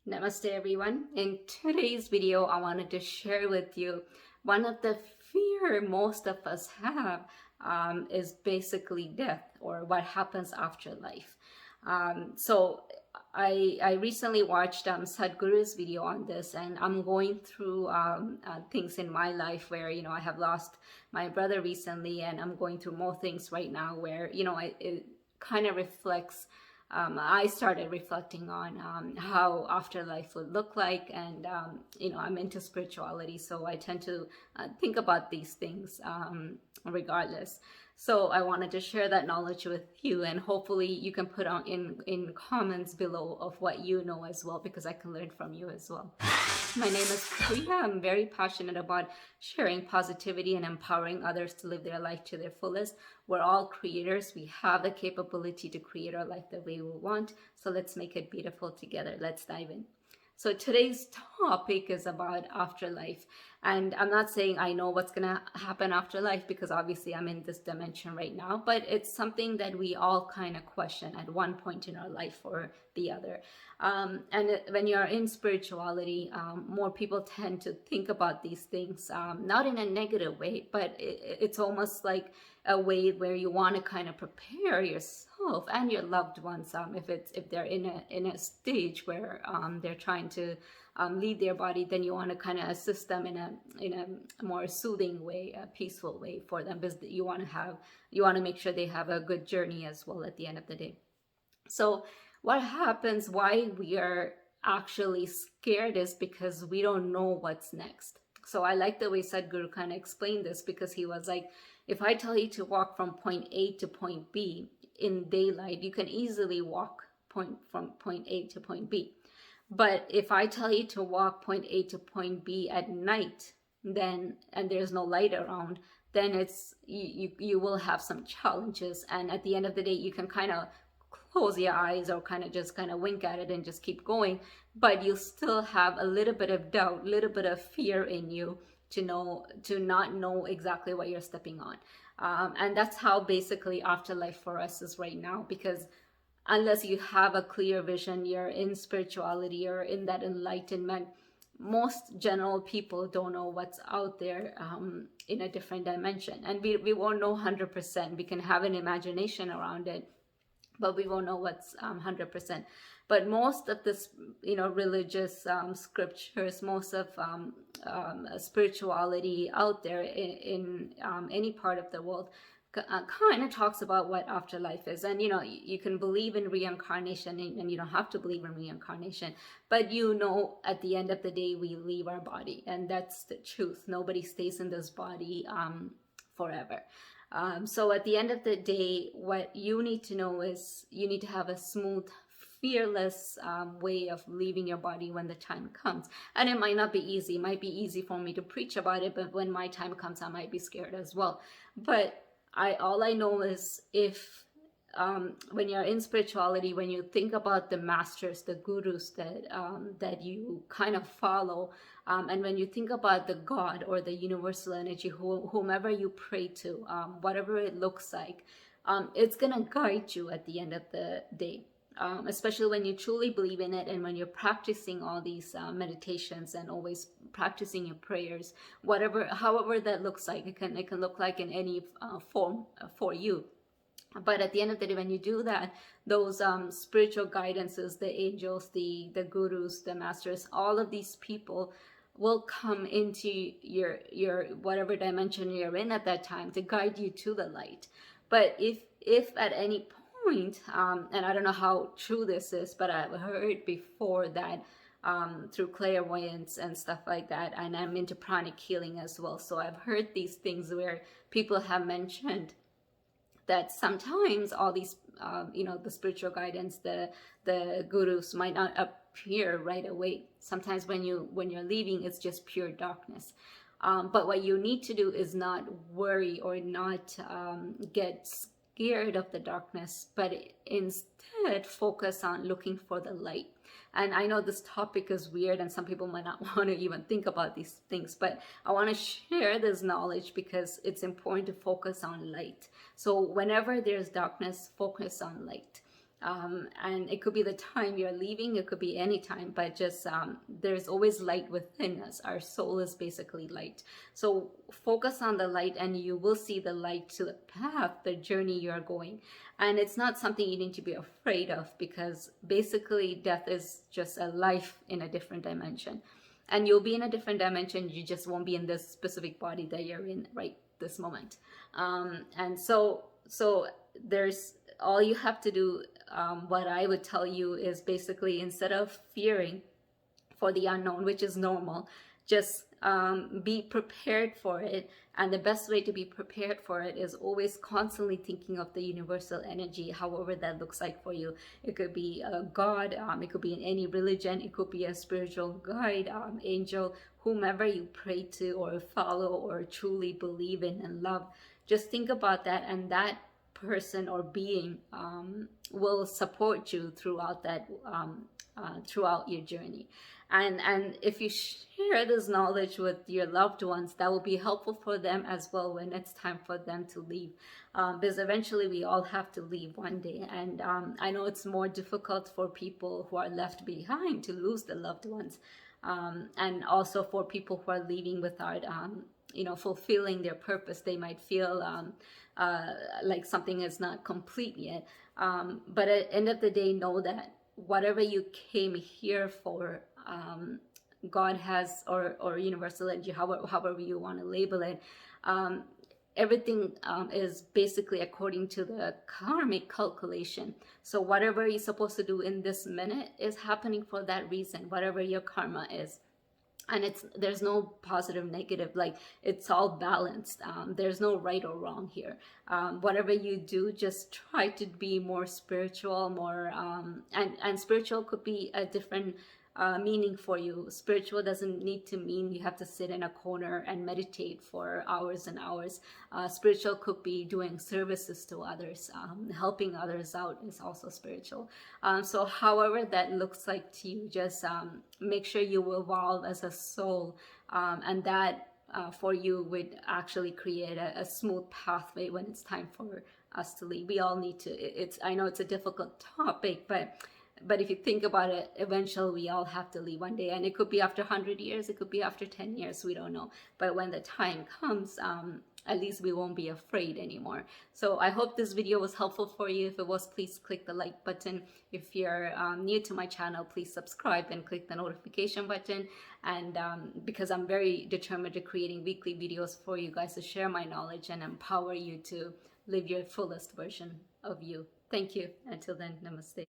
Namaste everyone. In today's video, I wanted to share with you one of the fear most of us have is basically death or what happens after life. So I recently watched Sadhguru's video on this, and I'm going through things in my life where, I have lost my brother recently, and I'm going through more things right now where, it kind of reflects I started reflecting on how afterlife would look like, and I'm into spirituality, so I tend to think about these things regardless. So I wanted to share that knowledge with you, and hopefully you can put on in comments below of what you know as well, because I can learn from you as well. My name is Priya. I'm very passionate about sharing positivity and empowering others to live their life to their fullest. We're all creators. We have the capability to create our life the way we want. So let's make it beautiful together. Let's dive in. So today's topic is about afterlife. And I'm not saying I know what's going to happen after life, because obviously I'm in this dimension right now, but it's something that we all kind of question at one point in our life or the other. When you're in spirituality, more people tend to think about these things, not in a negative way, but it's almost like a way where you want to kind of prepare yourself and your loved ones, if they're in a stage where they're trying to leave their body, then you want to kind of assist them in a more soothing way, a peaceful way for them, because you want to make sure they have a good journey as well at the end of the day. So what happens, why we are actually scared, is because we don't know what's next. So I like the way Sadhguru kind of explained this, because he was like, if I tell you to walk from point A to point B in daylight, you can easily walk from point A to point B. But if I tell you to walk point A to point B at night, and there's no light around, then it's you will have some challenges. And at the end of the day, you can kind of close your eyes or kind of wink at it and just keep going, but you still have a little bit of doubt, a little bit of fear in you to not know exactly what you're stepping on. And that's how basically afterlife for us is right now, because unless you have a clear vision, you're in spirituality or in that enlightenment, most general people don't know what's out there in a different dimension. And we won't know 100%. We can have an imagination around it, but we won't know what's 100%. But most of this, religious scriptures, most of spirituality out there in any part of the world kind of talks about what afterlife is. And you can believe in reincarnation, and you don't have to believe in reincarnation, but at the end of the day we leave our body, and that's the truth. Nobody stays in this body forever. So at the end of the day, what you need to know is you need to have a smooth, fearless way of leaving your body when the time comes. And it might not be easy. It might be easy for me to preach about it, but when my time comes, I might be scared as well. But all I know is, if when you're in spirituality, when you think about the masters, the gurus that you kind of follow, and when you think about the God or the universal energy, whomever you pray to, whatever it looks like, it's gonna guide you at the end of the day. Especially when you truly believe in it, and when you're practicing all these meditations and always practicing your prayers, however that looks like. It can look like in any form for you. But at the end of the day, when you do that, those spiritual guidances, the angels, the gurus, the masters, all of these people will come into your whatever dimension you're in at that time to guide you to the light. But if at any point, and I don't know how true this is, but I've heard before that through clairvoyance and stuff like that, and I'm into pranic healing as well, so I've heard these things where people have mentioned that sometimes all these the spiritual guidance, the gurus might not appear right away. Sometimes when you're leaving, it's just pure darkness. But what you need to do is not worry or not get scared of the darkness, but instead focus on looking for the light. And I know this topic is weird and some people might not want to even think about these things, but I want to share this knowledge because it's important to focus on light. So whenever there's darkness, focus on light. And it could be the time you're leaving, it could be any time, but just there's always light within us. Our soul is basically light. So focus on the light and you will see the light to the path, the journey you're going. And it's not something you need to be afraid of, because basically death is just a life in a different dimension. And you'll be in a different dimension, you just won't be in this specific body that you're in right this moment. And so there's, all you have to do, what I would tell you is basically, instead of fearing for the unknown, which is normal, just be prepared for it. And the best way to be prepared for it is always constantly thinking of the universal energy, however that looks like for you. It could be a God, it could be in any religion, it could be a spiritual guide, angel, whomever you pray to or follow or truly believe in and love. Just think about that, and that person or being will support you throughout that throughout your journey. And if you share this knowledge with your loved ones, that will be helpful for them as well when it's time for them to leave, because eventually we all have to leave one day. And I know it's more difficult for people who are left behind to lose the loved ones, and also for people who are leaving without fulfilling their purpose. They might feel like something is not complete yet, but at the end of the day, know that whatever you came here for, God has, or universal energy, however you want to label it, everything is basically according to the karmic calculation. So whatever you're supposed to do in this minute is happening for that reason, whatever your karma is. And there's no positive, negative, like it's all balanced. There's no right or wrong here. Whatever you do, just try to be more spiritual, more and spiritual could be a different meaning for you. Spiritual doesn't need to mean you have to sit in a corner and meditate for hours and hours. Spiritual could be doing services to others, helping others out is also spiritual. So however that looks like to you, just make sure you evolve as a soul, and that for you would actually create a smooth pathway when it's time for us to leave. We all need to, I know it's a difficult topic, but if you think about it, eventually we all have to leave one day. And it could be after 100 years, it could be after 10 years, we don't know. But when the time comes, at least we won't be afraid anymore. So I hope this video was helpful for you. If it was, please click the like button. If you're new to my channel, please subscribe and click the notification button. And because I'm very determined to creating weekly videos for you guys to share my knowledge and empower you to live your fullest version of you. Thank you. Until then, namaste.